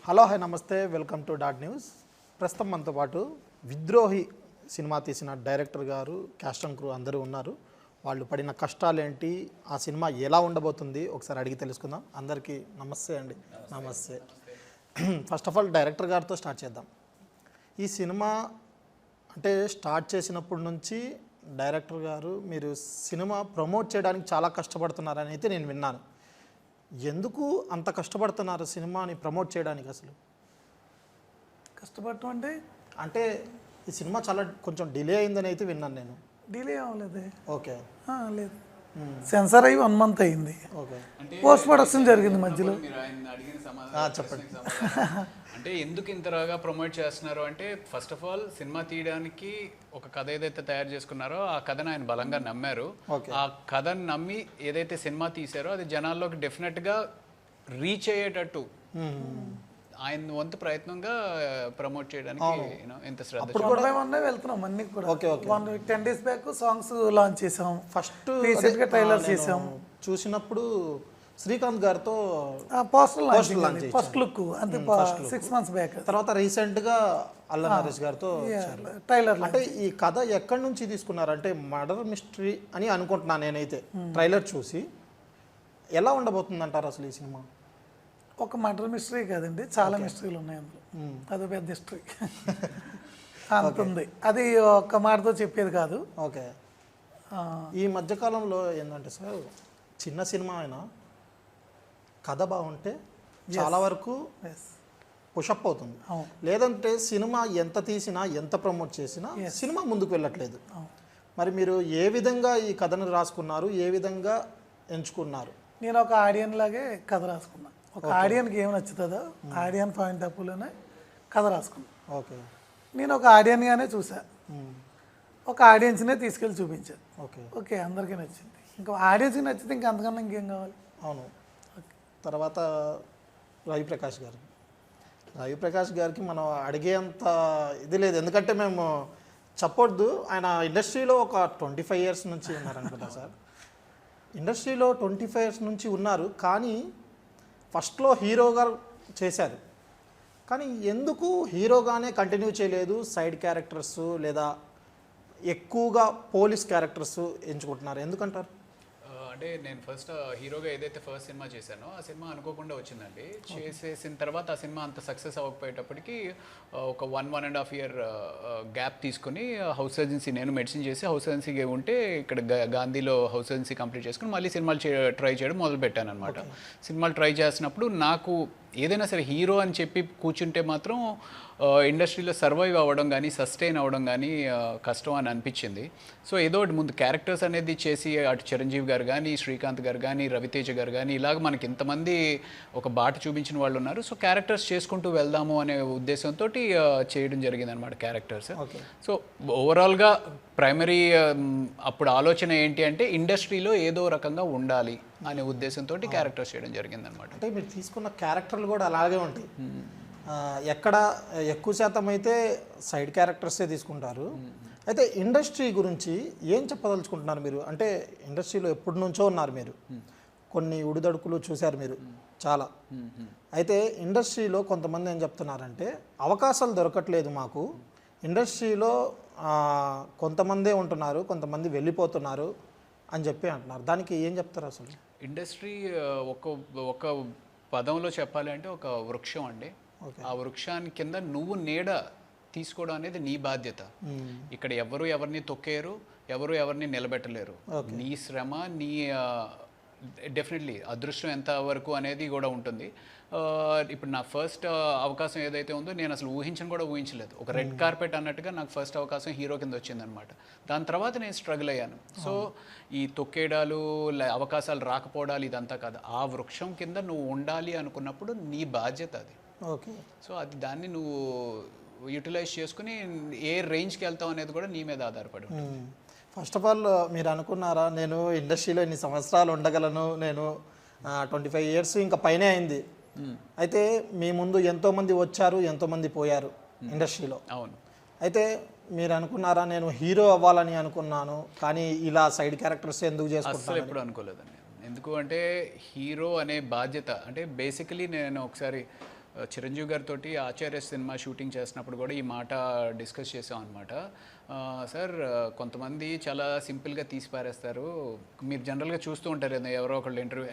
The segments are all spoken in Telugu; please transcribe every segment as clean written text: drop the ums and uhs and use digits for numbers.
హలో హాయ్ నమస్తే వెల్కమ్ టు డాట్ న్యూస్. ప్రస్తుతం మనతో పాటు విద్రోహి సినిమా తీసిన డైరెక్టర్ గారు, క్యాస్ట్ అండ్ క్రూ అందరూ ఉన్నారు. వాళ్ళు పడిన కష్టాలేంటి, ఆ సినిమా ఎలా ఉండబోతుంది ఒకసారి అడిగి తెలుసుకుందాం. అందరికీ నమస్తే అండి. నమస్తే. ఫస్ట్ ఆఫ్ ఆల్ డైరెక్టర్ గారితో స్టార్ట్ చేద్దాం. ఈ సినిమా అంటే స్టార్ట్ చేసినప్పటి నుంచి డైరెక్టర్ గారు మీరు సినిమా ప్రమోట్ చేయడానికి చాలా కష్టపడుతున్నారని అయితే నేను విన్నాను. ఎందుకు అంత కష్టపడుతున్నారు సినిమాని ప్రమోట్ చేయడానికి? అసలు కష్టపడటం అంటే అంటే ఈ సినిమా చాలా కొంచెం డిలే అయిందని అయితే విన్నాను నేను. డిలే అవ్వలేదే. ఓకే. లేదు, సెన్సార్ అయ్యి 1 month అయింది. ఓకే. పోస్ట్ ప్రొడక్షన్ జరిగింది మధ్యలో. చెప్పండి. అంటే ఎందుకు ఇంతగా ప్రమోట్ చేస్తున్నారు అంటే, ఫస్ట్ ఆఫ్ ఆల్ సినిమా తీయడానికి ఒక కథ ఏదైతే తయారు చేసుకున్నారో ఆ కథను ఆయన బలంగా నమ్మారు. ఆ కథను నమ్మి ఏదైతే సినిమా తీశారో అది జనాల్లోకి డెఫినెట్గా రీచ్ అయ్యేటట్టు ఆయన వంతు ప్రయత్నంగా ప్రమోట్ చేయడానికి ఎంత శ్రద్ధ వెళ్తున్నాం అన్ని కూడా. 10 days బ్యాక్ సాంగ్స్ లాంచ్ చేసాం. ఫస్ట్ ట్రైలర్ చేసాం. చూసినప్పుడు శ్రీకాంత్ గారితో పోస్టర్ లాంచ్, ఫస్ట్ లుక్ అంతే 6 months బ్యాక్. తర్వాత రీసెంట్గా అల్లా నరేష్ గారితో ట్రైలర్. అంటే ఈ కథ ఎక్కడి నుంచి తీసుకున్నారు? అంటే మర్డర్ మిస్టరీ అని అనుకుంటున్నాను నేనైతే ట్రైలర్ చూసి. ఎలా ఉండబోతుంది అంటారు అసలు ఈ సినిమా? ఒక మర్డర్ మిస్టరీ కాదండి, చాలా మిస్టరీలు ఉన్నాయి అందులో. అది పెద్ద హిస్టరీ అంతుంది. అది ఒక మాటతో చెప్పేది కాదు. ఓకే. ఈ మధ్యకాలంలో ఏంటంటే సార్, చిన్న సినిమా అయినా కథ బాగుంటే చాలా వరకు పుషప్ అవుతుంది. లేదంటే సినిమా ఎంత తీసినా ఎంత ప్రమోట్ చేసినా సినిమా ముందుకు వెళ్ళట్లేదు. మరి మీరు ఏ విధంగా ఈ కథను రాసుకున్నారు, ఏ విధంగా ఎంచుకున్నారు? నేను ఒక ఆడియన్ లాగే కథ రాసుకున్నా. ఒక ఆడియన్కి ఏం నచ్చుతుందో ఆడియన్ పాయింట్ ఆఫ్ వ్యూలోనే కథ రాసుకున్నా. ఓకే. నేను ఒక ఆడియన్గానే చూసా, ఒక ఆడియన్స్నే తీసుకెళ్ళి చూపించాను. ఓకే, అందరికీ నచ్చింది. ఇంకా ఆడియన్స్కి నచ్చితే ఇంకా అంతకన్నా ఇంకేం కావాలి? అవును. తర్వాత రవిప్రకాష్ గారికి మనం అడిగేంత ఇది లేదు, ఎందుకంటే మేము చెప్పొద్దు. ఆయన ఇండస్ట్రీలో ఒక 25 years నుంచి ఉన్నారనుకుంటా సార్. ఇండస్ట్రీలో 25 years నుంచి ఉన్నారు, కానీ ఫస్ట్లో హీరోగా చేశారు. కానీ ఎందుకు హీరోగానే కంటిన్యూ చేయలేదు? సైడ్ క్యారెక్టర్స్ లేదా ఎక్కువగా పోలీస్ క్యారెక్టర్స్ ఎంచుకుంటున్నారు, ఎందుకంటారు? అంటే నేను ఫస్ట్ హీరోగా ఏదైతే ఫస్ట్ సినిమా చేశానో ఆ సినిమా అనుకోకుండా వచ్చిందండి. చేసేసిన తర్వాత ఆ సినిమా అంత సక్సెస్ అవ్వకపోయేటప్పటికి ఒక 1.5 year గ్యాప్ తీసుకుని హౌస్ సర్జెన్సీ, నేను మెడిసిన్ చేసి హౌస్ సర్జెన్సీ ఉంటే ఇక్కడ గాంధీలో హౌస్ సర్జెన్సీ కంప్లీట్ చేసుకుని మళ్ళీ సినిమాలు ట్రై చేయడం మొదలుపెట్టాను అనమాట. సినిమాలు ట్రై చేసినప్పుడు నాకు ఏదైనా సరే హీరో అని చెప్పి కూర్చుంటే మాత్రం ఇండస్ట్రీలో సర్వైవ్ అవ్వడం కానీ సస్టైన్ అవ్వడం కానీ కష్టం అని అనిపించింది. సో ఏదో ఒకటి ముందు క్యారెక్టర్స్ అనేది చేసి అటు చిరంజీవి గారు కానీ, శ్రీకాంత్ గారు కానీ, రవితేజ గారు కానీ, ఇలాగ మనకి ఇంతమంది ఒక బాట చూపించిన వాళ్ళు ఉన్నారు. సో క్యారెక్టర్స్ చేసుకుంటూ వెళ్దాము అనే ఉద్దేశంతో చేయడం జరిగింది అనమాట క్యారెక్టర్స్. సో ఓవరాల్గా ప్రైమరీ అప్పుడు ఆలోచన ఏంటి అంటే ఇండస్ట్రీలో ఏదో రకంగా ఉండాలి అనే ఉద్దేశంతో క్యారెక్టర్స్ చేయడం జరిగింది అనమాట. అంటే మీరు తీసుకున్న క్యారెక్టర్లు కూడా అలాగే ఉంటాయి. ఎక్కడ ఎక్కువ శాతం అయితే సైడ్ క్యారెక్టర్సే తీసుకుంటారు. అయితే ఇండస్ట్రీ గురించి ఏం చెప్పదలుచుకుంటున్నారు మీరు? అంటే ఇండస్ట్రీలో ఎప్పటి నుంచో ఉన్నారు మీరు, కొన్ని ఉడిదడుకులు చూశారు మీరు చాలా. అయితే ఇండస్ట్రీలో కొంతమంది ఏం చెప్తున్నారంటే అవకాశాలు దొరకట్లేదు మాకు, ఇండస్ట్రీలో కొంతమందే ఉంటున్నారు, కొంతమంది వెళ్ళిపోతున్నారు అని చెప్పి అంటున్నారు. దానికి ఏం చెప్తారు అసలు? ఇండస్ట్రీ ఒక పదంలో చెప్పాలి అంటే ఒక వృక్షం అండి. ఆ వృక్షాన్ని కింద నువ్వు నీడ తీసుకోవడం అనేది నీ బాధ్యత. ఇక్కడ ఎవరిని తొక్కేరు, ఎవరిని నిలబెట్టలేరు. నీ శ్రమ, నీ డెఫినెట్లీ అదృష్టం ఎంత వరకు అనేది కూడా ఉంటుంది. ఇప్పుడు నా ఫస్ట్ అవకాశం ఏదైతే ఉందో నేను అసలు ఊహించలేదు. ఒక రెడ్ కార్పెట్ అన్నట్టుగా నాకు ఫస్ట్ అవకాశం హీరో కింద వచ్చిందనమాట. దాని తర్వాత నేను స్ట్రగుల్ అయ్యాను. సో ఈ తొక్కేడాలు, అవకాశాలు రాకపోవడాలు ఇదంతా కాదు. ఆ వృక్షం కింద నువ్వు ఉండాలి అనుకున్నప్పుడు నీ బాధ్యత అది. ఓకే. సో అది దాన్ని నువ్వు యూటిలైజ్ చేసుకుని ఏ రేంజ్కి వెళ్తావు అనేది కూడా నీ మీద ఆధారపడి ఉంటుంది. ఫస్ట్ ఆఫ్ ఆల్ మీరు అనుకున్నారా నేను ఇండస్ట్రీలో ఇన్ని సంవత్సరాలు ఉండగలను? నేను 25 years ఇంకా పైనే అయింది. అయితే మీ ముందు ఎంతోమంది వచ్చారు, ఎంతోమంది పోయారు ఇండస్ట్రీలో. అవును. అయితే మీరు అనుకున్నారా నేను హీరో అవ్వాలని అనుకున్నాను, కానీ ఇలా సైడ్ క్యారెక్టర్స్ ఎందుకు చేసుకుంటాను? ఎప్పుడు అనుకోలేదండి. ఎందుకు అంటే హీరో అనే బాధ్యత అంటే బేసికలీ నేను ఒకసారి చిరంజీవి గారితో ఆచార్య సినిమా షూటింగ్ చేసినప్పుడు కూడా ఈ మాట డిస్కస్ చేసాం అనమాట. సార్ కొంతమంది చాలా సింపుల్గా తీసి పారేస్తారు, మీరు జనరల్గా చూస్తూ ఉంటారు కదా ఎవరో ఒకళ్ళు ఇంటర్వ్యూ,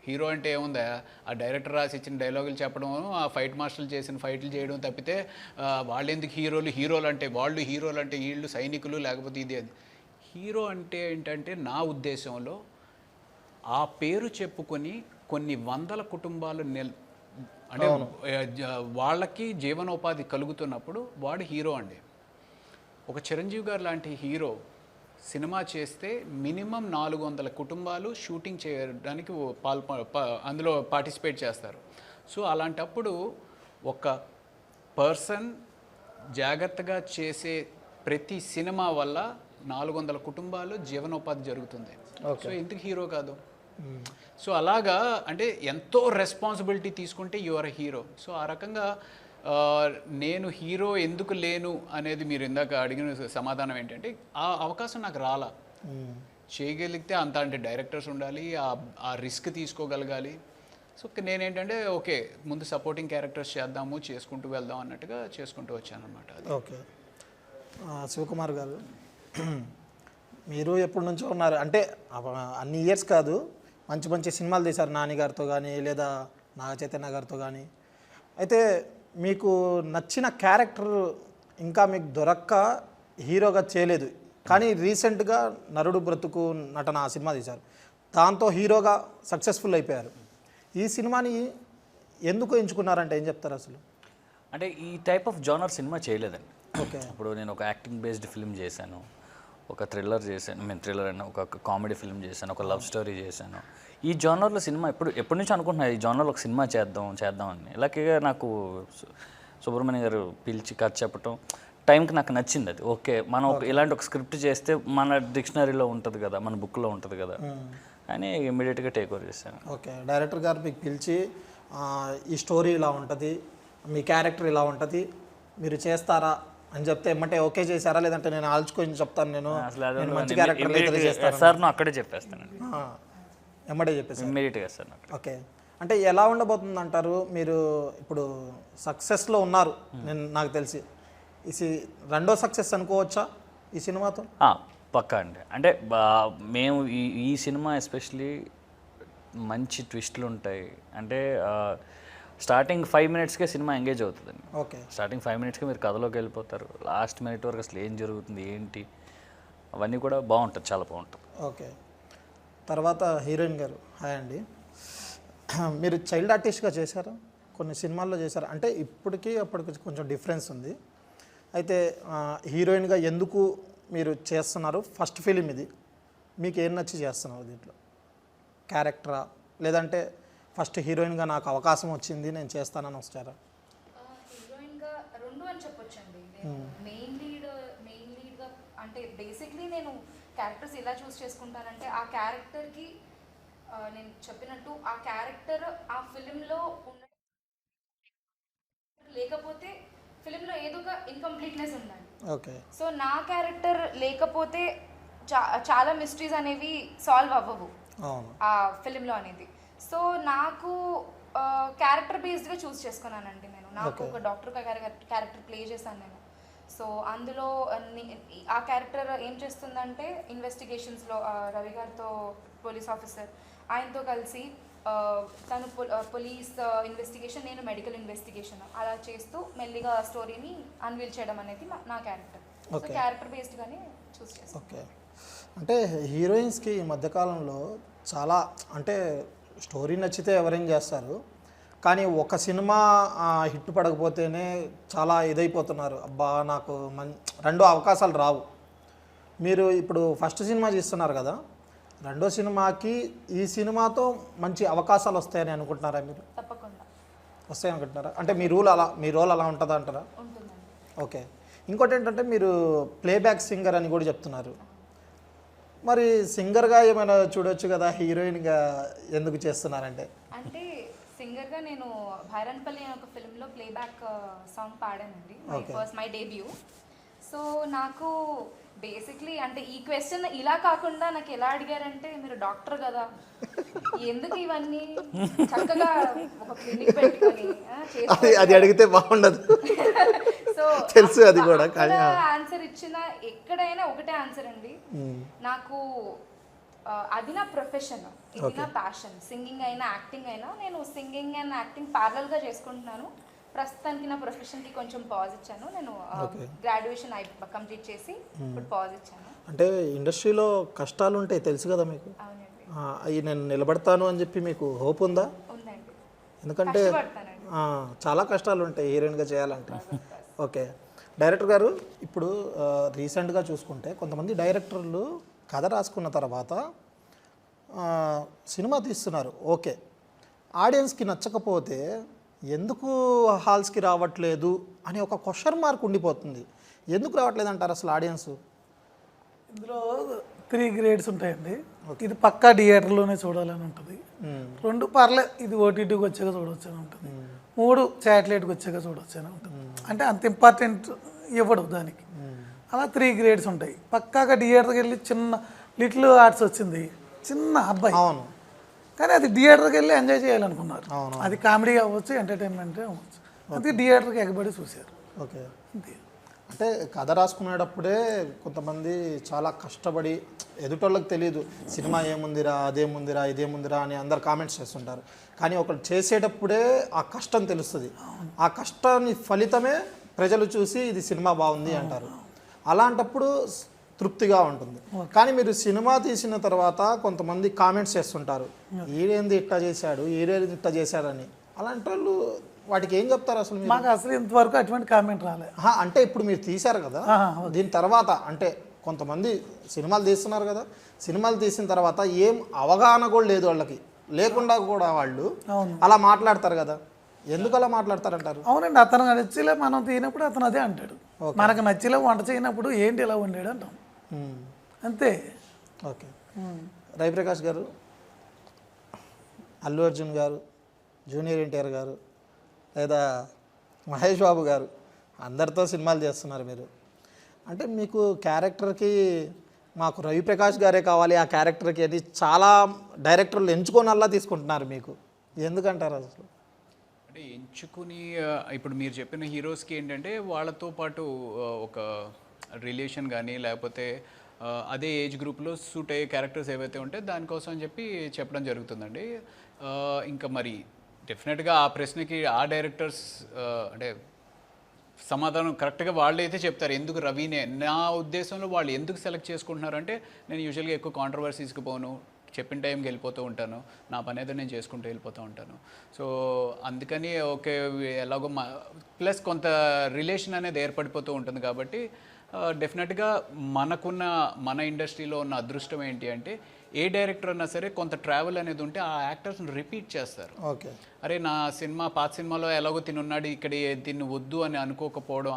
హీరో అంటే ఏముందా ఆ డైరెక్టర్ రాసి ఇచ్చిన డైలాగులు చెప్పడం, ఆ ఫైట్ మాస్టర్లు చేసిన ఫైట్లు చేయడం తప్పితే వాళ్ళు ఎందుకు హీరోలు అంటే వాళ్ళు హీరోలు అంటే వీళ్ళు సైనికులు లేకపోతే ఇది అది. హీరో అంటే ఏంటంటే నా ఉద్దేశంలో ఆ పేరు చెప్పుకొని కొన్ని వందల కుటుంబాలు అంటే వాళ్ళకి జీవనోపాధి కలుగుతున్నప్పుడు వాడు హీరో అండి. ఒక చిరంజీవి గారు లాంటి హీరో సినిమా చేస్తే మినిమం 400 కుటుంబాలు షూటింగ్ చేయడానికి అందులో పార్టిసిపేట్ చేస్తారు. సో అలాంటప్పుడు ఒక పర్సన్ జాగ్రత్తగా చేసే ప్రతి సినిమా వల్ల 400 కుటుంబాలు జీవనోపాధి జరుగుతుంది. సో ఎందుకు హీరో కాదు? సో అలాగా అంటే ఎంతో రెస్పాన్సిబిలిటీ తీసుకుంటే you are a hero. So ఆ రకంగా నేను హీరో ఎందుకు లేను అనేది మీరు ఇందాక అడిగిన సమాధానం ఏంటంటే ఆ అవకాశం నాకు రాలా. చేయగలిగితే అంత అంటే డైరెక్టర్స్ ఉండాలి, ఆ రిస్క్ తీసుకోగలగాలి. సో నేనేంటంటే ఓకే ముందు సపోర్టింగ్ క్యారెక్టర్స్ చేద్దాము, చేసుకుంటూ వెళ్దాం అన్నట్టుగా చేసుకుంటూ వచ్చాను అనమాట. ఓకే శివకుమార్ గారు, మీరు ఎప్పటి నుంచో ఉన్నారు అంటే అన్ని ఇయర్స్ కాదు, మంచి మంచి సినిమాలు తీశారు నాని గారితో కానీ లేదా నాగ చైతన్య గారితో కానీ. అయితే మీకు నచ్చిన క్యారెక్టర్ ఇంకా మీకు దొరక్క హీరోగా చేయలేదు, కానీ రీసెంట్గా నరుడు బ్రతుకు నటన ఆ సినిమా తీశారు, దాంతో హీరోగా సక్సెస్ఫుల్ అయిపోయారు. ఈ సినిమాని ఎందుకు ఎంచుకున్నారంటే ఏం చెప్తారు అసలు? అంటే ఈ టైప్ ఆఫ్ జానర్ సినిమా చేయలేదండి. ఓకే. ఇప్పుడు నేను ఒక యాక్టింగ్ బేస్డ్ ఫిల్మ్ చేశాను, ఒక థ్రిల్లర్ చేశాను, థ్రిల్లర్ అయినా ఒక కామెడీ ఫిల్మ్ చేశాను, ఒక లవ్ స్టోరీ చేశాను. ఈ జానర్లో సినిమా ఎప్పటి నుంచి అనుకుంటున్నా ఈ జానర్లో ఒక సినిమా చేద్దామని. ఇలాగే నాకు సుబ్రహ్మణ్యం గారు పిలిచి కథ చెప్పటం టైంకి నాకు నచ్చింది. అది ఓకే మనం ఇలాంటి ఒక స్క్రిప్ట్ చేస్తే మన డిక్షనరీలో ఉంటుంది కదా, మన బుక్లో ఉంటుంది కదా అని ఇమ్మీడియట్గా టేక్ ఓవర్ చేశాను. ఓకే, డైరెక్టర్ గారు మీకు పిలిచి ఈ స్టోరీ ఇలా ఉంటుంది, మీ క్యారెక్టర్ ఇలా ఉంటుంది, మీరు చేస్తారా అని చెప్తే ఎమ్మటే ఓకే చేశారా, లేదంటే నేను ఆల్చుకొని చెప్తాను నేను మంచి క్యారెక్టర్ సార్ నువ్వు అక్కడే చెప్పేస్తానండి, ఎమ్మటే చెప్పేసి ఇమ్మీడియట్గా సార్. ఓకే, అంటే ఎలా ఉండబోతుంది అంటారు? మీరు ఇప్పుడు సక్సెస్లో ఉన్నారు, నాకు తెలిసి రెండో సక్సెస్ అనుకోవచ్చా ఈ సినిమాతో? పక్కా అండి. అంటే మేము ఈ సినిమా ఎస్పెషలీ మంచి ట్విస్ట్లు ఉంటాయి. అంటే స్టార్టింగ్ 5 minutesకే సినిమా ఎంగేజ్ అవుతుందండి. ఓకే, స్టార్టింగ్ 5 minutesకే మీరు కథలోకి వెళ్ళిపోతారు. లాస్ట్ మినిట్ వరకు అసలు ఏం జరుగుతుంది ఏంటి అవన్నీ కూడా బాగుంటుంది, చాలా బాగుంటుంది. ఓకే, తర్వాత హీరోయిన్ గారు హాయ్ అండి. మీరు చైల్డ్ ఆర్టిస్ట్గా చేశారా, కొన్ని సినిమాల్లో చేశారా? అంటే ఇప్పటికీ అప్పటికి కొంచెం డిఫరెన్స్ ఉంది. అయితే హీరోయిన్గా ఎందుకు మీరు చేస్తున్నారు? ఫస్ట్ ఫిలిం ఇది, మీకు ఏం నచ్చి చేస్తున్నారు దీంట్లో? క్యారెక్టరా లేదంటే ఫస్ట్ హీరోయిన్గా నాకు అవకాశం వచ్చింది నేను చేస్తానని వచ్చారా? హీరోయిన్గా రెండు అని చెప్పొచ్చండి. మెయిన్ లీడ్గా అంటే బేసిక్లీ నేను క్యారెక్టర్స్ ఎలా చూస్ చేసుకుంటానంటే ఆ క్యారెక్టర్కి నేను చెప్పినట్టు ఆ క్యారెక్టర్ ఆ ఫిలింలో ఉండడం, లేకపోతే ఫిలింలో ఏదో ఒక ఇన్కంప్లీట్నెస్ ఉండాలి. ఓకే, సో నా క్యారెక్టర్ లేకపోతే చాలా మిస్టరీస్ అనేవి సాల్వ్ అవ్వవు ఆ ఫిలింలో అనేది. సో నాకు క్యారెక్టర్ బేస్డ్గా చూస్ చేసుకున్నానండి నేను. నాకు ఒక డాక్టర్ క్యారెక్టర్ ప్లే చేశాను నేను. సో అందులో ఆ క్యారెక్టర్ ఏం చేస్తుందంటే ఇన్వెస్టిగేషన్స్లో రవి గారితో పోలీస్ ఆఫీసర్ ఆయనతో కలిసి తను పోలీస్ ఇన్వెస్టిగేషన్, నేను మెడికల్ ఇన్వెస్టిగేషన్ అలా చేస్తూ మెల్లిగా స్టోరీని అన్వీల్ చేయడం అనేది నా క్యారెక్టర్. సో క్యారెక్టర్ బేస్డ్గానే చూస్ చేస్తాను. ఓకే, అంటే హీరోయిన్స్కి ఈ మధ్యకాలంలో చాలా అంటే స్టోరీ నచ్చితే ఎవరైనా చేస్తారు, కానీ ఒక సినిమా హిట్ పడకపోతేనే చాలా ఇదైపోతున్నారు. అబ్బా నాకు రెండో అవకాశాలు రావు. మీరు ఇప్పుడు ఫస్ట్ సినిమా చేస్తున్నారు కదా, రెండో సినిమాకి ఈ సినిమాతో మంచి అవకాశాలు వస్తాయని అనుకుంటున్నారా మీరు? తప్పకుండా వస్తాయి అనుకుంటున్నారా? అంటే మీ రోల్ అలా ఉంటుందా అంటారా? ఉంటుందండి. ఓకే, ఇంకోటి ఏంటంటే మీరు ప్లేబ్యాక్ సింగర్ అని కూడా చెప్తున్నారు. మరి సింగర్గా ఏమైనా చూడొచ్చు కదా, హీరోయిన్గా ఎందుకు చేస్తున్నారంటే? అంటే సింగర్గా నేను భైరన్పల్లి అనే ఒక ఫిల్మ్లో ప్లేబ్యాక్ సాంగ్ పాడానండి, మై డెబ్యూ. సో నాకు బేసిక్లీ అంటే ఈ క్వశ్చన్ ఇలా కాకుండా నాకు ఎలా అడిగారంటే మీరు డాక్టర్ కదా, ఎందుకు ఇవన్నీ చక్కగా ఒక క్లినిక్ పెట్టుకొని అది అడిగితే బాగుండదు. సో తెలుసు అది కూడా, కానీ ఆన్సర్ ఇచ్చిన ఎక్కడైనా ఒకటే ఆన్సర్ అండి. నాకు అది నా ప్రొఫెషన్, ఇది నా ప్యాషన్. సింగింగ్ అయినా యాక్టింగ్ అయినా నేను సింగింగ్ అండ్ యాక్టింగ్ ప్యారలల్గా చేసుకుంటున్నాను. ప్రస్తుతానికి నా ప్రొఫెషన్కి కొంచెం పాజ్ ఇచ్చాను. నేను గ్రాడ్యుయేషన్ కంప్లీట్ చేసి ఇప్పుడు పాజ్ ఇచ్చాను. అంటే ఇండస్ట్రీలో కష్టాలు ఉంటాయి తెలుసు కదా మీకు. అవునండి, అవి నేను నిలబడతాను అని చెప్పి మీకు హోప్ ఉందా? ఉందండి. ఎందుకంటే కష్టపడతానండి. చాలా కష్టాలు ఉంటాయి హీరోయిన్గా చేయాలంటే. ఓకే డైరెక్టర్ గారు, ఇప్పుడు రీసెంట్గా చూసుకుంటే కొంతమంది డైరెక్టర్లు కథ రాసుకున్న తర్వాత సినిమా తీస్తున్నారు, ఓకే, ఆడియన్స్కి నచ్చకపోతే ఎందుకు హాల్స్కి రావట్లేదు అని ఒక క్వశ్చన్ మార్క్ ఉండిపోతుంది. ఎందుకు రావట్లేదు అంటారు అసలు ఆడియన్స్? ఇందులో 3 గ్రేడ్స్ ఉంటాయండి. ఇది పక్కా థియేటర్లోనే చూడాలని ఉంటుంది. 2 పర్లే ఇది ఓటీటీకి వచ్చాక చూడవచ్చు అని ఉంటుంది. 3 శాటిలైట్కి వచ్చాక చూడవచ్చు అని ఉంటుంది. అంటే అంత ఇంపార్టెంట్ ఇవ్వడు దానికి. అలా 3 గ్రేడ్స్ ఉంటాయి. పక్కాగా థియేటర్కి వెళ్ళి చిన్న లిటిల్ ఆర్ట్స్ వచ్చింది, చిన్న అబ్బాయి, అవును, కానీ అది థియేటర్కి వెళ్ళి ఎంజాయ్ చేయాలనుకున్నారు. అది కామెడీ అవ్వచ్చు, ఎంటర్టైన్మెంట్ అవ్వచ్చు. అందుకే థియేటర్కి ఎగబడి చూశారు. ఓకే. అంతే. అంటే కథ రాసుకునేటప్పుడే కొంతమంది చాలా కష్టపడి, ఎదుటోళ్ళకి తెలియదు సినిమా ఏముందిరా, అదేముందిరా, ఇదేముందిరా అని అందరు కామెంట్స్ చేస్తుంటారు. కానీ ఒకరు చేసేటప్పుడే ఆ కష్టం తెలుస్తుంది. ఆ కష్టాన్ని ఫలితమే ప్రజలు చూసి ఇది సినిమా బాగుంది అంటారు. అలాంటప్పుడు తృప్తిగా ఉంటుంది. కానీ మీరు సినిమా తీసిన తర్వాత కొంతమంది కామెంట్స్ చేస్తుంటారు, ఈడేంది ఇట్లా చేశాడు, ఈడేంది ఇట్లా చేశాడని. అలాంటి వాళ్ళు వాటికి ఏం చెప్తారు అసలు? మాకు అసలు ఇంతవరకు అటువంటి కామెంట్ రాలేదు. అంటే ఇప్పుడు మీరు తీశారు కదా, దీని తర్వాత అంటే కొంతమంది సినిమాలు తీస్తున్నారు కదా, సినిమాలు తీసిన తర్వాత ఏం అవగాహన కూడా లేదు వాళ్ళకి, లేకుండా కూడా వాళ్ళు అలా మాట్లాడతారు కదా, ఎందుకు అలా మాట్లాడతారంటారు? అవునండి, అతను నచ్చిలే మనం తీసినప్పుడు అతను అదే అంటాడు. మనకు నచ్చిలే వంట చేయనప్పుడు ఏంటి ఇలా వండాడు అంటాం, అంతే. ఓకే. రవిప్రకాష్ గారు, అల్లు అర్జున్ గారు, జూనియర్ ఎన్టీఆర్ గారు, లేదా మహేష్ బాబు గారు, అందరితో సినిమాలు చేస్తున్నారు మీరు. అంటే మీకు క్యారెక్టర్కి మాకు రవిప్రకాష్ గారే కావాలి ఆ క్యారెక్టర్కి అని చాలా డైరెక్టర్లు ఎంచుకొని అలా తీసుకుంటున్నారు. మీకు ఎందుకంటారు అసలు? అంటే ఎంచుకుని ఇప్పుడు మీరు చెప్పిన హీరోస్కి ఏంటంటే వాళ్ళతో పాటు ఒక రిలేషన్ కానీ లేకపోతే అదే ఏజ్ గ్రూప్లో సూట్ అయ్యే క్యారెక్టర్స్ ఏవైతే ఉంటే దానికోసం అని చెప్పి చెప్పడం జరుగుతుందండి. ఇంకా మరి డెఫినెట్గా ఆ ప్రశ్నకి ఆ డైరెక్టర్స్ అంటే సమాధానం కరెక్ట్గా వాళ్ళు అయితే చెప్తారు ఎందుకు రవినే. నా ఉద్దేశంలో వాళ్ళు ఎందుకు సెలెక్ట్ చేసుకుంటున్నారు అంటే నేను యూజువల్గా ఎక్కువ కాంట్రవర్సీస్కి పోను, చెప్పిన టైంకి వెళ్ళిపోతూ ఉంటాను, నా పని ఏదో నేను చేసుకుంటూ వెళ్ళిపోతూ ఉంటాను. సో అందుకని ఓకే ఎలాగో ప్లస్ కొంత రిలేషన్ అనేది ఏర్పడిపోతూ ఉంటుంది కాబట్టి డెఫినెట్గా మన ఇండస్ట్రీలో ఉన్న అదృష్టం ఏంటి అంటే ఏ డైరెక్టర్ అన్నా సరే కొంత ట్రావెల్ అనేది ఉంటే ఆ యాక్టర్స్ని రిపీట్ చేస్తారు. ఓకే, అరే నా పాత సినిమాలో ఎలాగో తినున్నాడు ఇక్కడ దీన్ని వద్దు అని అనుకోకపోవడం,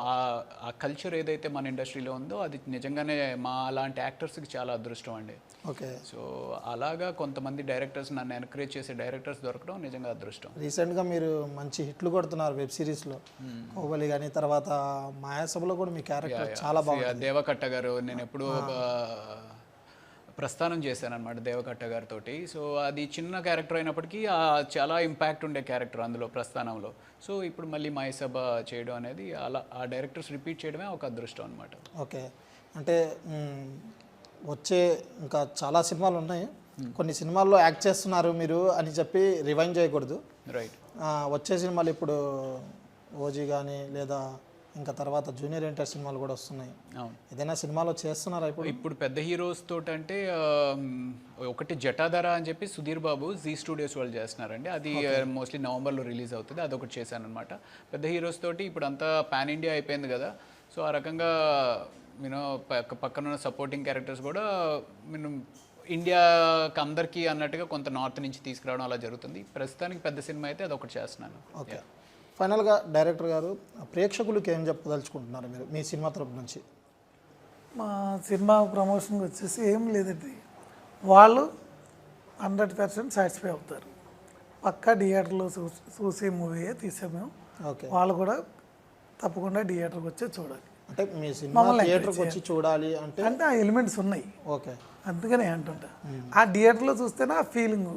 ఆ కల్చర్ ఏదైతే మన ఇండస్ట్రీలో ఉందో అది నిజంగానే మా అలాంటి యాక్టర్స్కి చాలా అదృష్టం అండి. ఓకే. సో అలాగా కొంతమంది డైరెక్టర్స్ నన్ను ఎన్కరేజ్ చేసే డైరెక్టర్స్ దొరకడం నిజంగా అదృష్టం. రీసెంట్గా మీరు మంచి హిట్లు కొడుతున్నారు వెబ్ సిరీస్లో, కోబలి కానీ తర్వాత మాయాసభలో కూడా మీ క్యారెక్టర్ చాలా బాగుంది. దేవకట్ట గారు నేను ఎప్పుడూ ప్రస్థానం చేశాను అనమాట దేవకట్ట గారితో. సో అది చిన్న క్యారెక్టర్ అయినప్పటికీ చాలా ఇంపాక్ట్ ఉండే క్యారెక్టర్ అందులో ప్రస్థానంలో. సో ఇప్పుడు మళ్ళీ మాయసభ చేయడం అనేది అలా ఆ డైరెక్టర్స్ రిపీట్ చేయడమే ఒక అదృష్టం అనమాట. ఓకే. అంటే వచ్చే ఇంకా చాలా సినిమాలు ఉన్నాయి, కొన్ని సినిమాల్లో యాక్ట్ చేస్తున్నారు మీరు అని చెప్పి రివైండ్ చేయకూడదు. రైట్. వచ్చే సినిమాలు ఇప్పుడు ఓజీ కానీ లేదా ఇంకా తర్వాత జూనియర్ ఎన్టీఆర్ సినిమాలు కూడా వస్తున్నాయి. ఏదైనా సినిమాలో చేస్తున్నారా ఇప్పుడు పెద్ద హీరోస్ తోటి అంటే ఒకటి జటాధర అని చెప్పి సుధీర్ బాబు జీ స్టూడియోస్ వాళ్ళు చేస్తున్నారండి. అది మోస్ట్లీ నవంబర్లో రిలీజ్ అవుతుంది. అదొకటి చేశాను అనమాట. పెద్ద హీరోస్ తోటి ఇప్పుడు అంతా పాన్ ఇండియా అయిపోయింది కదా, సో ఆ రకంగా నేను పక్కన సపోర్టింగ్ క్యారెక్టర్స్ కూడా నేను ఇండియాకి అందరికీ అన్నట్టుగా కొంత నార్త్ నుంచి తీసుకురావడం అలా జరుగుతుంది. ప్రస్తుతానికి పెద్ద సినిమా అయితే అదొకటి చేస్తున్నాను. ఓకే. ఫైనల్గా డైరెక్టర్ గారు ప్రేక్షకులకి ఏం చెప్పదలుచుకుంటున్నారు మీరు మీ సినిమా తరపు నుంచి? మా సినిమా ప్రమోషన్కి వచ్చేసి ఏం లేదండి, వాళ్ళు 100% సాటిస్ఫై అవుతారు. పక్కా థియేటర్లో చూసే మూవీయే తీసాం మేము. ఓకే. వాళ్ళు కూడా తప్పకుండా థియేటర్కి వచ్చి చూడాలి. అంటే మీ సినిమా థియేటర్కి వచ్చి చూడాలి అంటే అంటే ఆ ఎలిమెంట్స్ ఉన్నాయి, ఓకే. అందుకనే అంటుంటా. ఆ థియేటర్లో చూస్తేనే ఆ ఫీలింగ్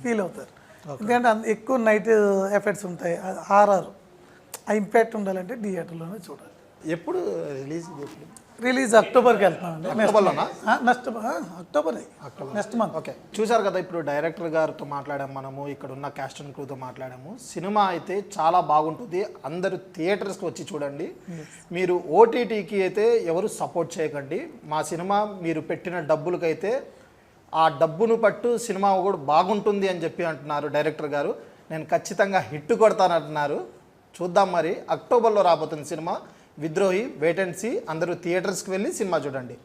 ఫీల్ అవుతారు. ఎందుకంటే ఎక్కువ నైట్ ఎఫెక్ట్స్ ఉంటాయి, ఆర్ఆర్ ఆ ఇంపాక్ట్ ఉండాలంటే థియేటర్లోనే చూడాలి. ఎప్పుడు రిలీజ్ ఎప్పుడు? రిలీజ్ అక్టోబర్కి వెళ్తున్నామండి. అక్టోబర్లోనా? October next month. ఓకే, చూసారు కదా, ఇప్పుడు డైరెక్టర్ గారితో మాట్లాడాము మనము, ఇక్కడ ఉన్న క్యాస్ట్ అండ్ క్రూతో మాట్లాడాము. సినిమా అయితే చాలా బాగుంటుంది, అందరూ థియేటర్స్కి వచ్చి చూడండి. మీరు ఓటీటీకి అయితే ఎవరు సపోర్ట్ చేయకండి. మా సినిమా మీరు పెట్టిన డబ్బులకైతే ఆ డబ్బును పట్టు సినిమా కూడా బాగుంటుంది అని చెప్పి అంటున్నారు డైరెక్టర్ గారు. నేను ఖచ్చితంగా హిట్ కొడతానంటున్నారు. చూద్దాం మరి, అక్టోబర్లో రాబోతుంది సినిమా విద్రోహి. Wait and see. అందరూ థియేటర్స్కి వెళ్ళి సినిమా చూడండి.